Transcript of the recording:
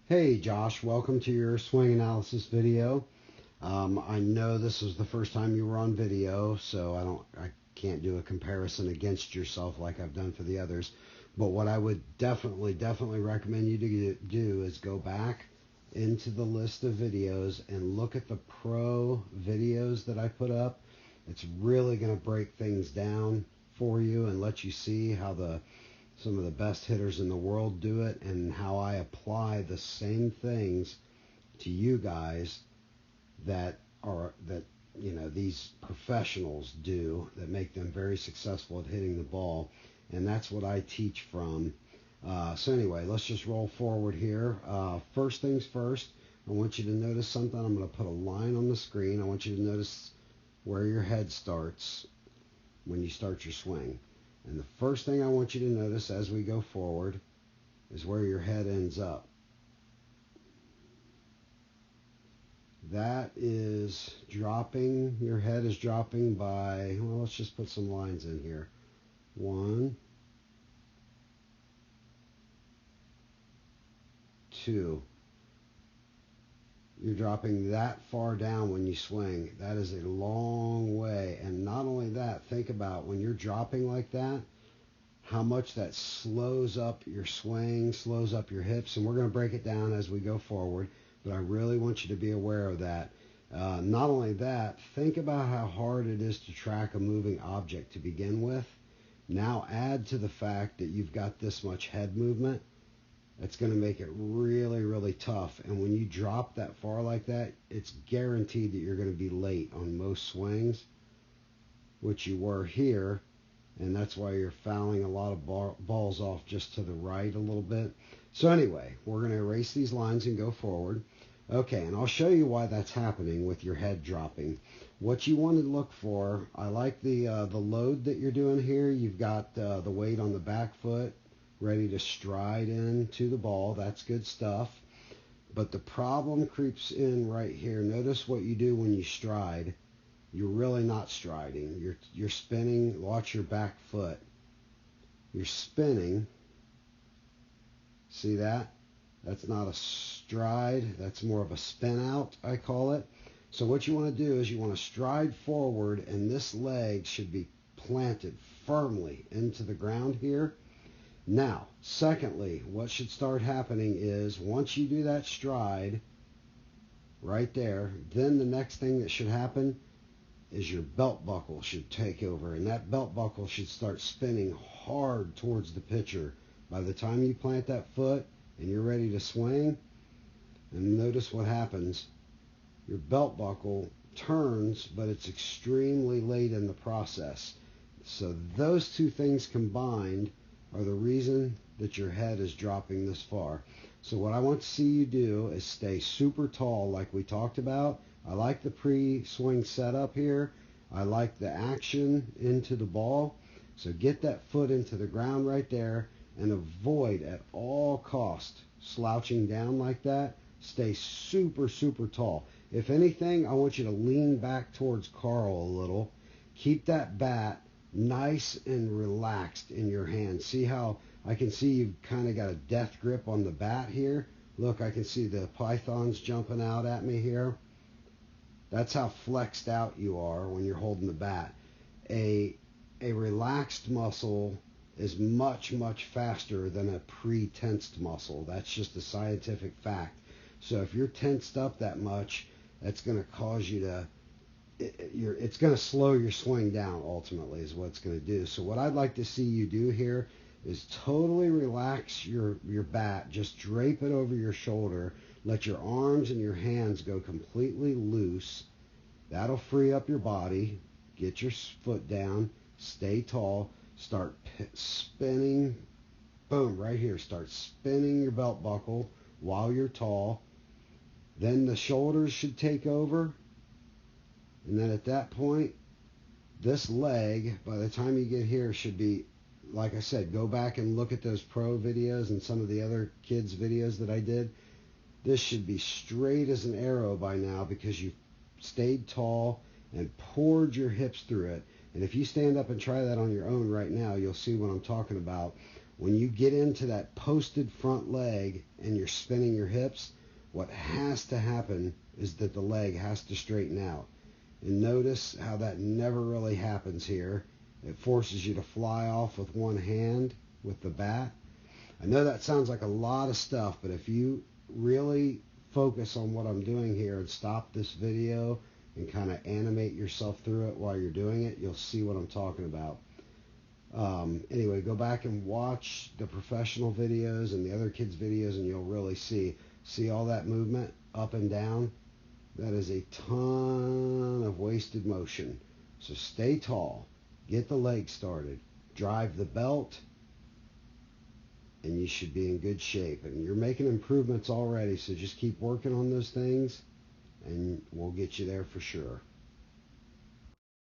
Hey Josh, welcome to your swing analysis video. I know this is the first time you were on video, so I can't do a comparison against yourself like I've done for the others. But what I would definitely recommend you to do is go back into the list of videos and look at the pro videos that I put up. It's really going to break things down for you and let you see how some of the best hitters in the world do it, and how I apply the same things to you guys that these professionals do, that make them very successful at hitting the ball. And that's what I teach from. So anyway, let's just roll forward here. First things first, I want you to notice something. I'm going to put a line on the screen. I want you to notice where your head starts when you start your swing. And the first thing I want you to notice as we go forward is where your head ends up. That is dropping, your head is dropping by, well, let's just put some lines in here. 1, 2. You're dropping that far down when you swing. That is a long way. And not only that, think about when you're dropping like that, how much that slows up your swing, slows up your hips. And we're going to break it down as we go forward, but I really want you to be aware of that. Not only that, think about how hard it is to track a moving object to begin with. Now add to the fact that you've got this much head movement. It's going to make it really tough. And when you drop that far like that, it's guaranteed that you're going to be late on most swings, which you were here. And that's why you're fouling a lot of balls off just to the right a little bit. So anyway, we're going to erase these lines and go forward. Okay, and I'll show you why that's happening with your head dropping. What you want to look for, I like the load that you're doing here. You've got the weight on the back foot, ready to stride into the ball. That's good stuff. But the problem creeps in right here. Notice what you do when you stride. You're really not striding. You're spinning. Watch your back foot. You're spinning. See that? That's not a stride. That's more of a spin out, I call it. So what you want to do is you want to stride forward, and this leg should be planted firmly into the ground here. Now, secondly, what should start happening is once you do that stride right there, then the next thing that should happen is your belt buckle should take over, and that belt buckle should start spinning hard towards the pitcher. By the time you plant that foot and you're ready to swing, and notice what happens, your belt buckle turns, but it's extremely late in the process. So those two things combined are the reason that your head is dropping this far. So what I want to see you do is stay super tall like we talked about. I like the pre-swing setup here. I like the action into the ball. So get that foot into the ground right there and avoid at all cost slouching down like that. Stay super tall. If anything, I want you to lean back towards Carl a little. Keep that bat nice and relaxed in your hand. See how I can see you've kind of got a death grip on the bat here. Look, I can see the pythons jumping out at me here. That's how flexed out you are when you're holding the bat. A relaxed muscle is much faster than a pre-tensed muscle. That's just a scientific fact. So if you're tensed up that much, that's going to cause you to it's going to slow your swing down ultimately is what it's going to do. So what I'd like to see you do here is totally relax your bat. Just drape it over your shoulder. Let your arms and your hands go completely loose. That'll free up your body. Get your foot down. Stay tall. Start spinning. Boom, right here. Start spinning your belt buckle while you're tall. Then the shoulders should take over. And then at that point, this leg, by the time you get here, should be, like I said, go back and look at those pro videos and some of the other kids' videos that I did. This should be straight as an arrow by now because you've stayed tall and poured your hips through it. And if you stand up and try that on your own right now, you'll see what I'm talking about. When you get into that posted front leg and you're spinning your hips, what has to happen is that the leg has to straighten out. And notice how that never really happens here. It forces you to fly off with one hand with the bat. I know that sounds like a lot of stuff, but if you really focus on what I'm doing here and stop this video and kind of animate yourself through it while you're doing it, you'll see what I'm talking about. Anyway, go back and watch the professional videos and the other kids' videos, and you'll really see all that movement up and down. That is a ton of wasted motion. So stay tall, get the leg started, drive the belt, and you should be in good shape. And you're making improvements already, so just keep working on those things, and we'll get you there for sure.